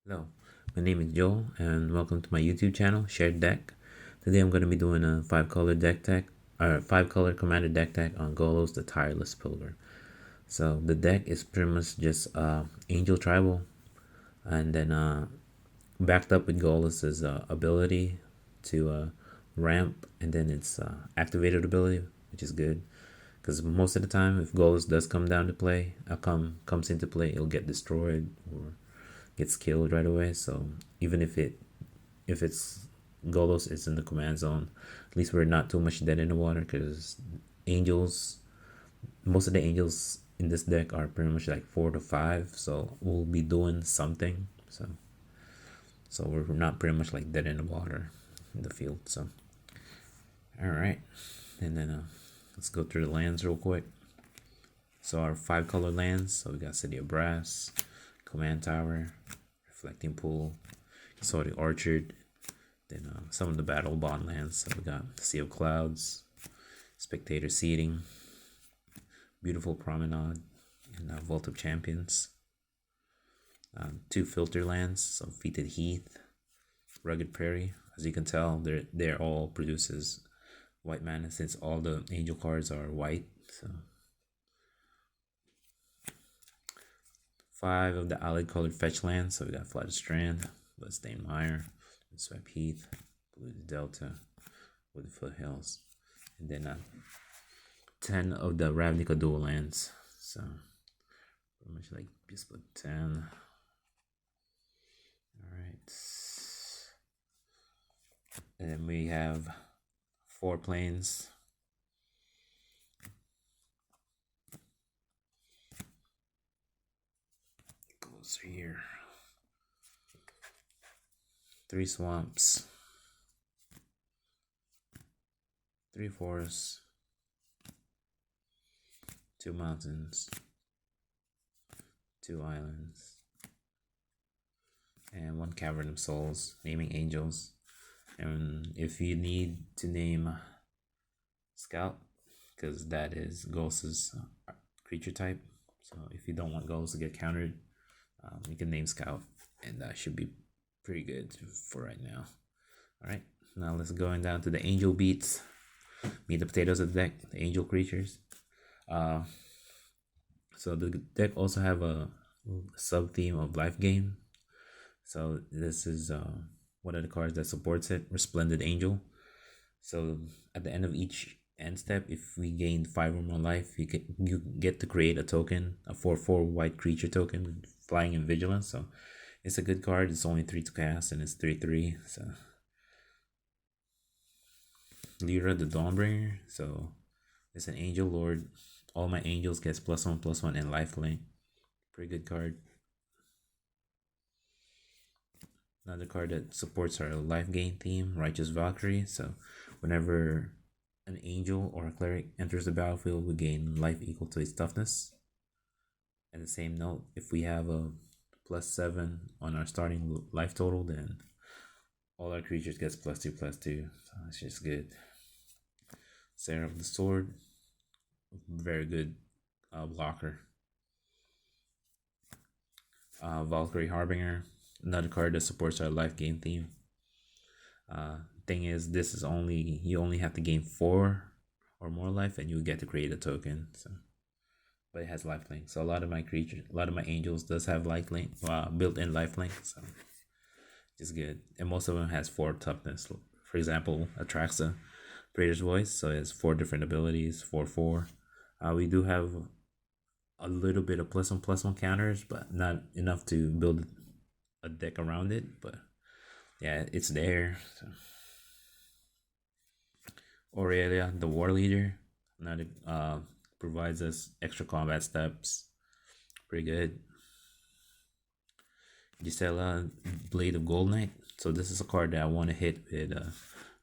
Hello, my name is Joel, and welcome to my YouTube channel, Shared Deck. Today I'm going to be doing a five color commander deck tech on Golos, the Tireless Pilgrim. So the deck is pretty much just Angel Tribal, and then backed up with Golos's ability to ramp, and then its activated ability, which is good. Because most of the time, if Golos does come down to play, comes into play, it'll get destroyed or gets killed right away. So even if it's Golos is in the command zone, at least we're not too much dead in the water because angels, most of the angels in this deck are pretty much like 4 to 5, so we'll be doing something. So we're not pretty much like dead in the water in the field. So all right, and then let's go through the lands real quick. So our 5 color lands. So we got City of Brass, Command Tower, Reflecting Pool, Exotic Orchard, then some of the battle bond lands. So we got Sea of Clouds, Spectator Seating, Beautiful Promenade, and Vault of Champions. 2 filter lands, so Fated Heath, Rugged Prairie. As you can tell, they're all produces white mana since all the angel cards are white. So 5 of the allied colored fetch lands. So we got Flooded Strand, Bloodstained Mire, Swept Heath, Blue Delta, with the Foothills, and then 10 of the Ravnica dual lands. So pretty much like just put 10. All right, and then we have 4 planes. Closer here. 3 swamps, 3 forests, 2 mountains, 2 islands, and 1 cavern of souls, naming angels. And if you need to name Scout, because that is Ghost's creature type, so if you don't want Ghost to get countered, you can name Scout, and that should be pretty good for right now. All right, now let's go down to the angel beats. Meet the potatoes of the deck, the angel creatures. So the deck also have a sub theme of life gain. So this is one of the cards that supports it, Resplendent Angel. So at the end of each end step, if we gain 5 or more life, you get to create a token, a 4/4 white creature token with flying and vigilance. So it's a good card. It's only 3 to cast and it's 3/3. So Lyra the Dawnbringer. So it's an angel lord. All my angels gets +1/+1 and lifelink. Pretty good card. Another card that supports our life gain theme, Righteous Valkyrie. So whenever an angel or a cleric enters the battlefield, we gain life equal to its toughness. And the same note, if we have a +7 on our starting life total, then all our creatures gets +2/+2. So it's just good. Sarah of the Sword, very good blocker. Valkyrie Harbinger, another card that supports our life gain theme. Thing is, this is you only have to gain 4 or more life, and you get to create a token. So, but it has lifelink. So a lot of my angels does have lifelink, built-in lifelink. So it's good, and most of them has 4 toughness. For example, Atraxa, Praetor's Voice. So it's 4 different abilities, 4/4. We do have a little bit of +1/+1 counters, but not enough to build a deck around it. But yeah, it's there. So. Aurelia, the War Leader, another provides us extra combat steps. Pretty good. Gisela, Blade of Gold Knight. So this is a card that I want to hit with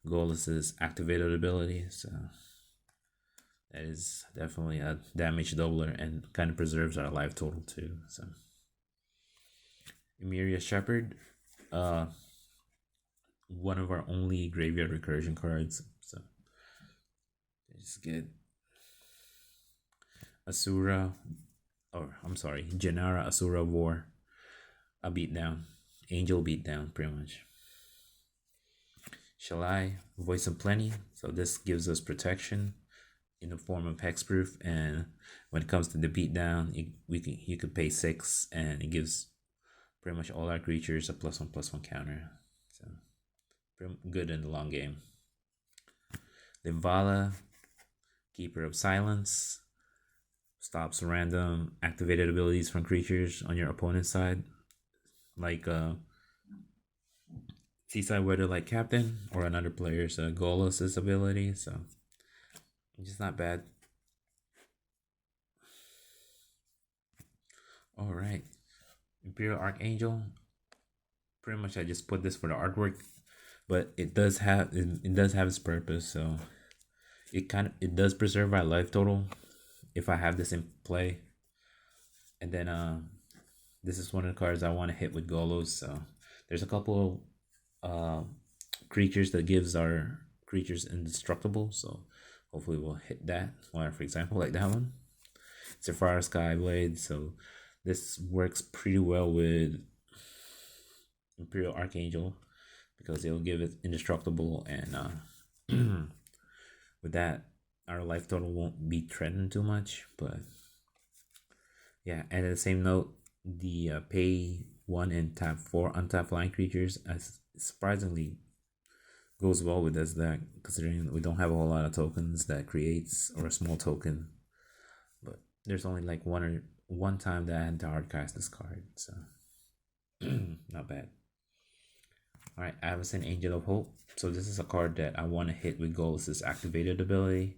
Golos's activated ability. So that is definitely a damage doubler and kind of preserves our life total too. So Emeria Shepherd, one of our only graveyard recursion cards. So it's good. Genara Asura War, a beatdown. Angel beatdown, pretty much. Shall I? Voice of Plenty. So this gives us protection in the form of hexproof, and when it comes to the beatdown, you could pay 6, and it gives pretty much all our creatures a +1/+1 counter. So pretty good in the long game. Limvala, Keeper of Silence, stops random activated abilities from creatures on your opponent's side, like Seaside Weatherlight Captain or another player's Golos' ability. So just not bad. All right, Imperial Archangel. Pretty much, I just put this for the artwork, but it does have its purpose. So it does preserve my life total if I have this in play, and then this is one of the cards I want to hit with Golos. So there's a couple creatures that gives our creatures indestructible. So hopefully we'll hit that. Or for example, like that one. It's a Fire Skyblade. So this works pretty well with Imperial Archangel because it'll give it indestructible, and with that, our life total won't be threatened too much. But yeah, and at the same note, the pay 1 and tap 4 untap flying creatures as surprisingly goes well with this deck, considering we don't have a whole lot of tokens that creates, or a small token. But there's only like one time that I had to hardcast this card, so not bad. Alright, Avacyn Angel of Hope. So this is a card that I want to hit with Golos' activated ability.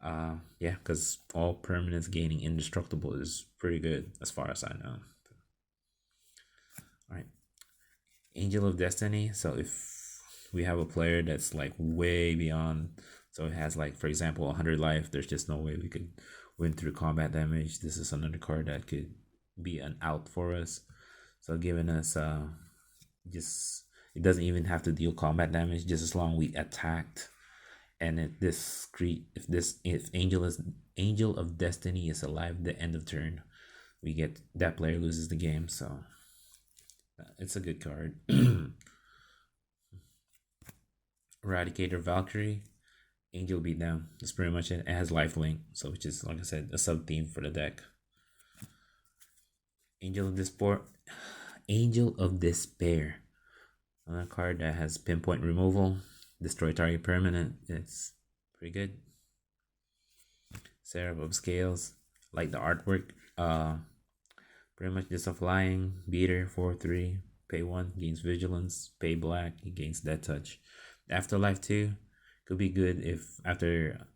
Yeah, because all permanents gaining indestructible is pretty good as far as I know. Alright, Angel of Destiny. So if we have a player that's like way beyond, so it has like, for example, 100 life, there's just no way we could win through combat damage. This is another card that could be an out for us. So giving us just, it doesn't even have to deal combat damage, just as long we attacked. And if Angel of Destiny is alive at the end of turn, we get that player loses the game. So it's a good card. Eradicator Valkyrie, Angel Beatdown. That's pretty much it. It has lifelink, so which is, like I said, a sub theme for the deck. Angel of Despair. Another card that has pinpoint removal, destroy target permanent. It's pretty good. Seraph of Scales, like the artwork. Pretty much just a flying beater, 4/3, pay 1, gains vigilance, pay black, he gains death touch. Afterlife 2 could be good if after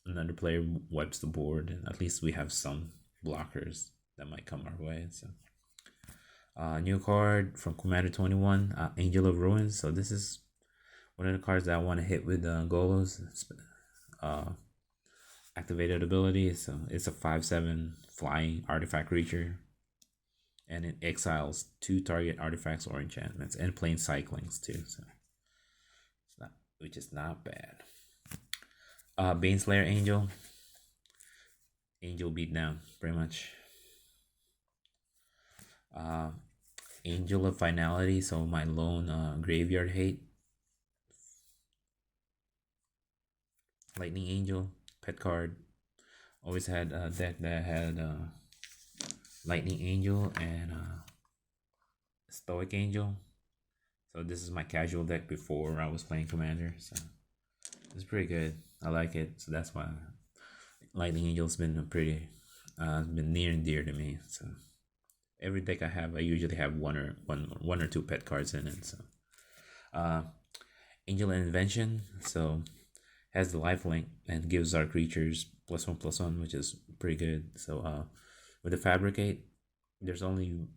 another player wipes the board, and at least we have some blockers that might come our way. So new card from Commander 21, Angel of Ruins. So this is one of the cards that I want to hit with Golos activated ability. So it's a 5/7 flying artifact creature, and it exiles 2 target artifacts or enchantments, and plane cyclings too. So which is not bad. Baneslayer Angel Beatdown, pretty much. Angel of Finality, so my lone graveyard hate. Lightning Angel, pet card. Always had a deck that had Lightning Angel and Stoic Angel. So this is my casual deck before I was playing Commander. So it's pretty good. I like it. So that's why Lightning Angel's been been near and dear to me. So every deck I have, I usually have one or two pet cards in it. So Angel Invention, so has the lifelink and gives our creatures +1/+1, which is pretty good. So with the Fabricate, there's only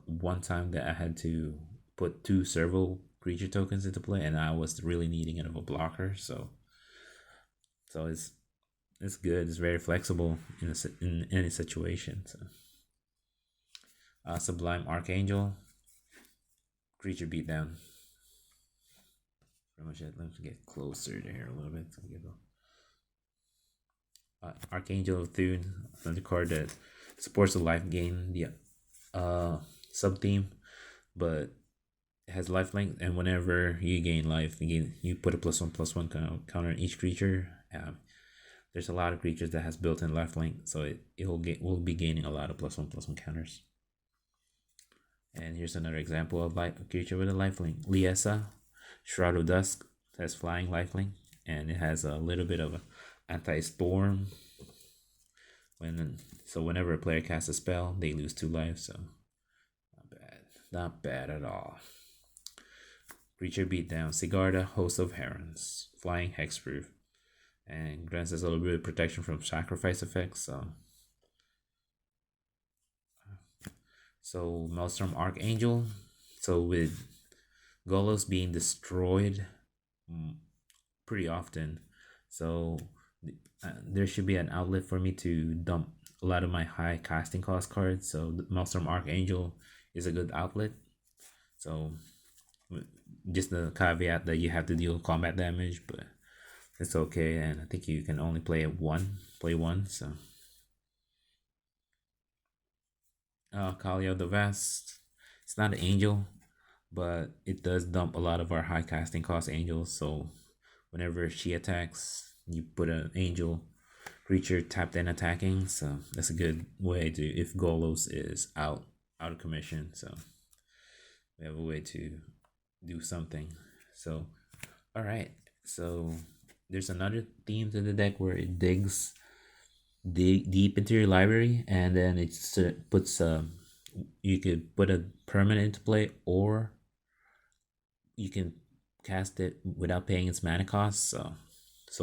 one time that I had to put 2 servo creature tokens into play, and I was really needing it of a blocker. So it's good. It's very flexible in any situation. So Sublime Archangel, creature beatdown. Pretty much it. Let's get closer to here a little bit. Archangel of Thune, another card that supports the life gain, the sub theme, but It has lifelink, and whenever you gain life, you put a +1/+1 counter on each creature. There's a lot of creatures that has built-in lifelink, so will be gaining a lot of +1/+1 counters. And here's another example of a creature with a lifelink. Liesa, Shroud of Dusk, has flying lifelink, and it has a little bit of a anti-storm. Whenever a player casts a spell, they lose 2 lives, so not bad at all. Creature beatdown, Sigarda, Host of Herons, flying hexproof, and grants us a little bit of protection from sacrifice effects. So Maelstrom Archangel. So with Golos being destroyed pretty often, so there should be an outlet for me to dump a lot of my high casting cost cards. So the Maelstrom Archangel is a good outlet. So just the caveat that you have to deal combat damage, but it's okay. And I think you can only play one. So Kalia the Vast, it's not an angel, but it does dump a lot of our high casting cost angels. So whenever she attacks, you put an angel creature tapped and attacking. So that's a good way to, if Golos is out of commission. So we have a way to do something. So all right, so there's another theme to the deck where it digs deep into your library, and then it puts you could put a permanent into play, or you can cast it without paying its mana cost. So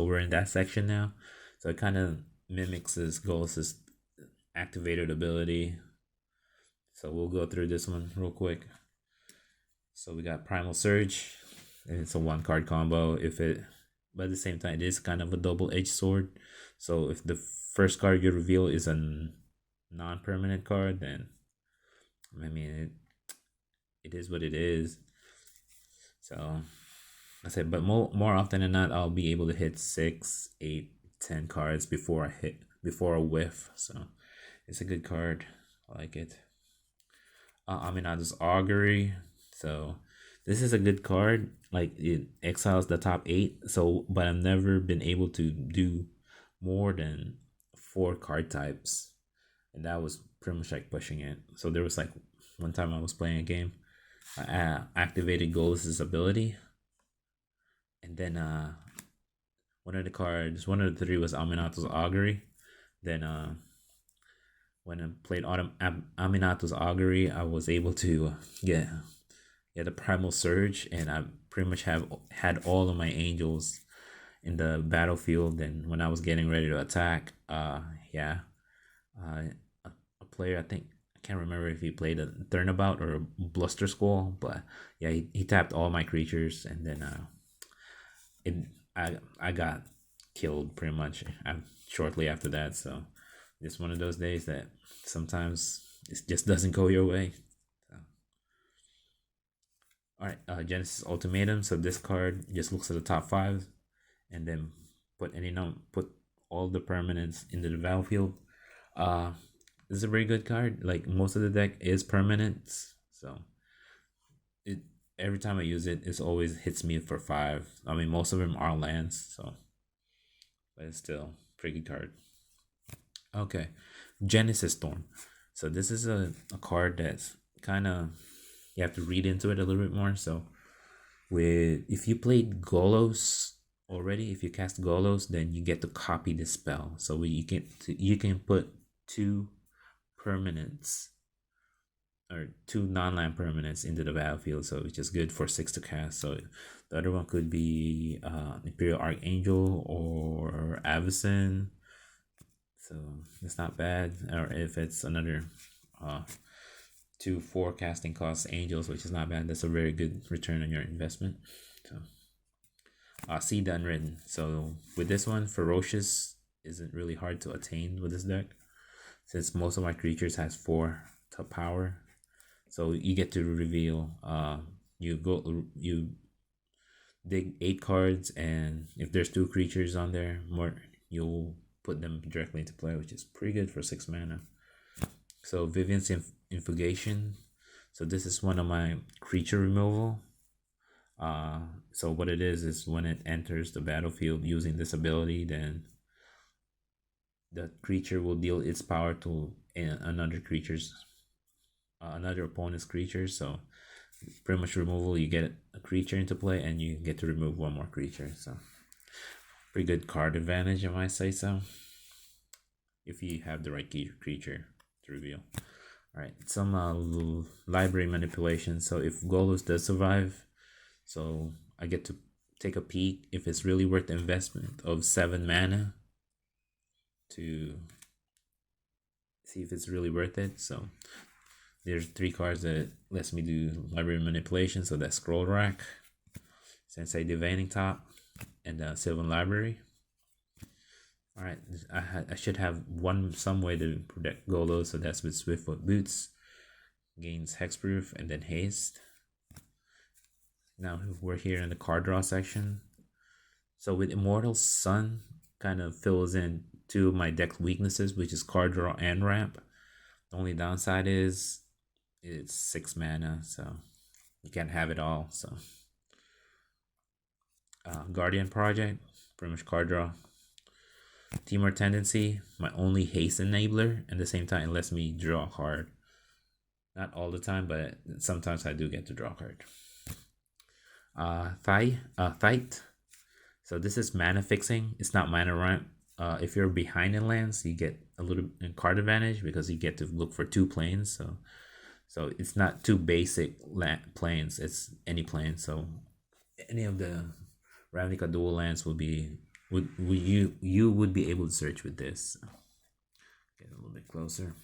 we're in that section now. So it kind of mimics this Golos' activated ability. So we'll go through this one real quick. So we got Primal Surge, and it's a 1-card combo. But at the same time, it is kind of a double-edged sword. So if the first card you reveal is a non-permanent card, then I mean it is what it is. So I said, but more often than not, I'll be able to hit 6, 8, 10 cards before a whiff. So it's a good card. I like it. Aminata's Augury. So this is a good card. Like, it exiles the top 8. So, but I've never been able to do more than 4 card types, and that was pretty much like pushing it. So there was like one time I was playing a game, I activated Golos' ability, and then one of the 3 was Aminato's Augury. Then when I played Aminato's Augury, I was able to get the Primal Surge, and I pretty much had all of my angels in the battlefield. And when I was getting ready to attack, a player, I think, I can't remember if he played a Turnabout or a Bluster Squall, but yeah, he tapped all my creatures, and then I got killed pretty much shortly after that. So it's one of those days that sometimes it just doesn't go your way. So. All right, Genesis Ultimatum. So this card just looks at the top 5, and then put all the permanents into the battlefield. This is a very good card. Like, most of the deck is permanents, so every time I use it, it always hits me for 5. I mean, most of them are lands, so, but it's still a pretty good card. Okay, Genesis Storm. So this is a card that's kind of, you have to read into it a little bit more. So if you played Golos already, if you cast Golos, then you get to copy the spell. So you can put 2 permanents or 2 non-land permanents into the battlefield, so it's just good for 6 to cast. So the other one could be Imperial Archangel or Avacyn, so it's not bad. Or if it's another 2 4 casting cost angels, which is not bad, that's a very good return on your investment. So See the Unwritten. So with this one, Ferocious isn't really hard to attain with this deck, since most of my creatures has 4 to power. So you get to reveal, you dig 8 cards, and if there's 2 creatures on there, you'll put them directly into play, which is pretty good for 6 mana. So Vivian's Infugation. So So this is one of my creature removal. So what it is when it enters the battlefield using this ability, then the creature will deal its power to another opponent's creature. So pretty much removal, you get a creature into play and you get to remove one more creature. So pretty good card advantage, I might say so, if you have the right creature to reveal. Alright, some library manipulation. So if Golos does survive, so I get to take a peek if it's really worth the investment of 7 mana to see if it's really worth it. So there's 3 cards that lets me do library manipulation. So that's Scroll Rack, Sensei Divining Top, and Sylvan Library. Alright, I should have some way to protect Golos. So that's with Swiftfoot Boots, gains Hexproof and then Haste. Now we're here in the card draw section. So with Immortal Sun, kind of fills in 2 of my deck weaknesses, which is card draw and ramp. The only downside is it's 6 mana, so you can't have it all. So Guardian Project, pretty much card draw. Teamwork Tendency, my only haste enabler, and at the same time it lets me draw a card. Not all the time, but sometimes I do get to draw a card. Fight. So this is mana fixing. It's not mana ramp. If you're behind in lands, you get a little card advantage because you get to look for 2 planes. So it's not 2 basic planes. It's any plane. So any of the Ravnica dual lands will be you would be able to search with this. Get a little bit closer.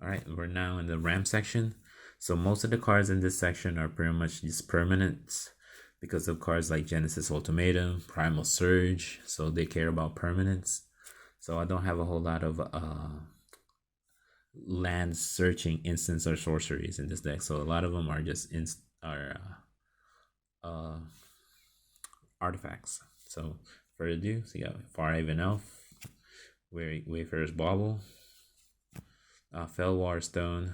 All right, we're now in the ramp section. So most of the cards in this section are pretty much just permanents because of cards like Genesis Ultimatum, Primal Surge. So they care about permanents. So I don't have a whole lot of land searching instants or sorceries in this deck. So a lot of them are just artifacts. So further ado, so you got Farhaven Elf, Wayfarer's Bauble, Fellwar Stone,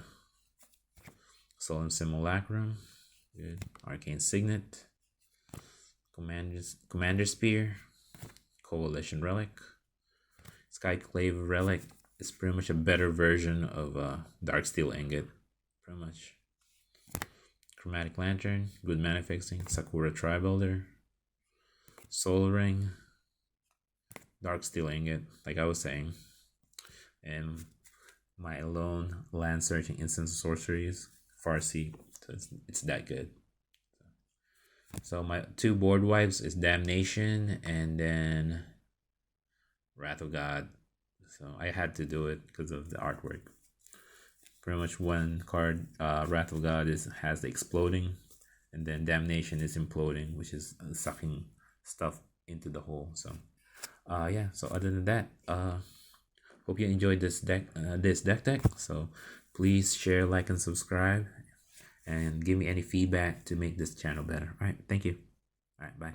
Solemn Simulacrum, good, Arcane Signet, Commander Spear, Coalition Relic, Skyclave Relic is pretty much a better version of Darksteel Ingot, pretty much. Chromatic Lantern, good mana fixing, Sakura Tribuilder, Soul Ring, Darksteel Ingot, like I was saying, and my lone land searching instant sorceries, Farseed. So it's that good. So my 2 board wipes is Damnation and then Wrath of God. So I had to do it because of the artwork. Pretty much one card, Wrath of God has the exploding, and then Damnation is imploding, which is sucking stuff into the hole. So yeah, so other than that, hope you enjoyed this deck so please share, like, and subscribe, and give me any feedback to make this channel better. All right, thank you. All right, bye.